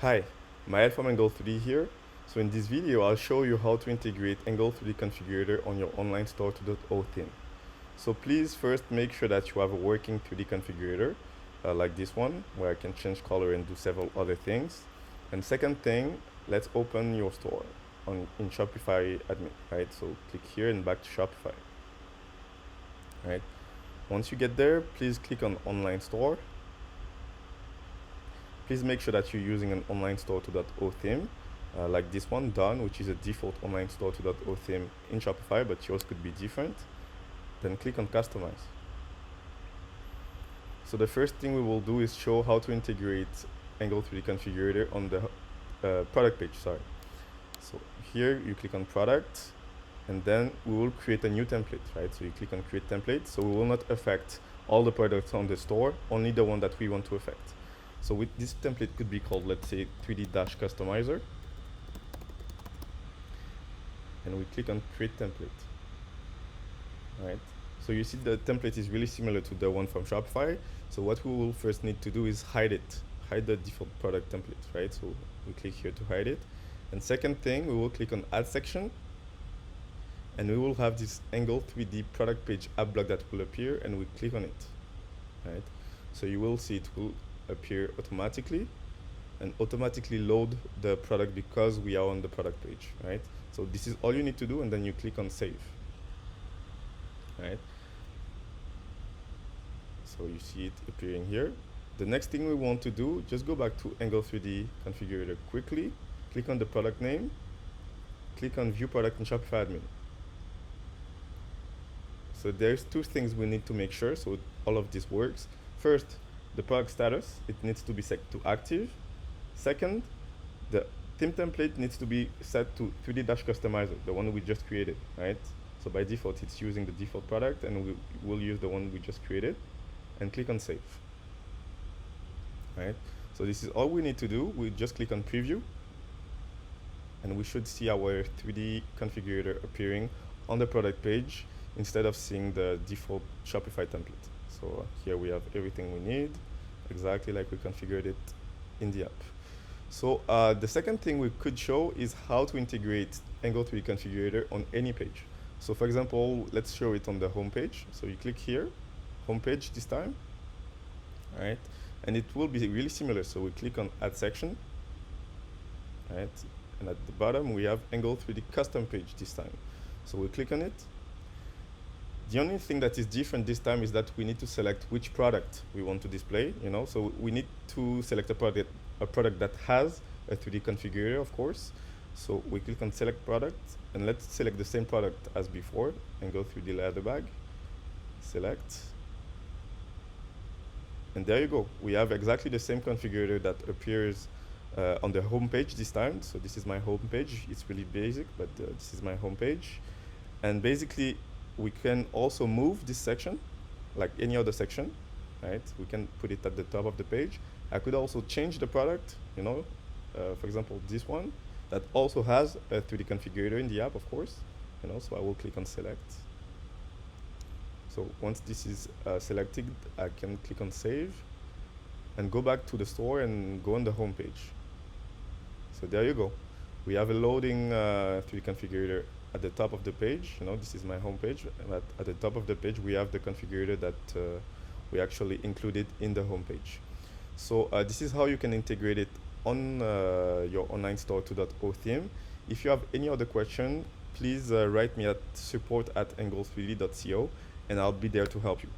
Hi, Mael from Angle 3D here. So in this video, I'll show you how to integrate Angle 3D Configurator on your online store 2.0 theme. So please first make sure that you have a working 3D configurator like this one, where I can change color and do several other things. And second thing, let's open your store in Shopify admin, right? So click here and back to Shopify, right? Once you get there, please click on Online Store. Please make sure that you're using an online store 2.0 theme, like this one, Done, which is a default online store 2.0 theme in Shopify, but yours could be different. Then click on Customize. So the first thing we will do is show how to integrate Angle 3D Configurator on the product page, sorry. So here you click on Product, and then we will create a new template, right? So you click on Create Template, so we will not affect all the products on the store, only the one that we want to affect. So with this template could be called, let's say, 3D-Customizer. And we click on Create Template. All right. So you see the template is really similar to the one from Shopify. So what we will first need to do is hide it, hide the default product template, right? So we click here to hide it. And second thing, we will click on Add Section. And we will have this Angle 3D product page app block that will appear, and we click on it, right? So you will see it will appear automatically and automatically load the product because we are on the product page, right? So this is all you need to do, and then you click on Save, right? So you see it appearing here. The next thing we want to do, just go back to Angle 3D Configurator quickly, click on the product name, click on View Product in Shopify Admin. So there's two things we need to make sure so all of this works. First, the product status, it needs to be set to active. Second, the theme template needs to be set to 3D-Customizer, the one we just created, right? So by default, it's using the default product, and we will use the one we just created, and click on Save, right? So this is all we need to do. We just click on Preview, and we should see our 3D configurator appearing on the product page instead of seeing the default Shopify template. So here we have everything we need, exactly like we configured it in the app. So the second thing we could show is how to integrate Angle 3D Configurator on any page. So for example, let's show it on the home page. So you click here, home page this time, right? And it will be really similar. So we click on Add Section, right? And at the bottom, we have Angle 3D Custom Page this time. So we click on it. The only thing that is different this time is that we need to select which product we want to display, you know, so we need to select a product that has a 3D configurator, of course. So we click on Select Product, and let's select the same product as before and go through the leather bag, select, and there you go. We have exactly the same configurator that appears on the home page this time. So this is my home page. It's really basic, but this is my home page. And basically, we can also move this section like any other section, right? We can put it at the top of the page. I could also change the product, you know, for example, this one that also has a 3D configurator in the app, of course, you know, so I will click on Select. So once this is selected, I can click on Save and go back to the store and go on the home page. So there you go. We have a loading 3D configurator at the top of the page. You know, this is my home page. But at the top of the page, we have the configurator that we actually included in the home page. So this is how you can integrate it on your online store 2.0 theme. If you have any other question, please write me at support@angle3d.co, and I'll be there to help you.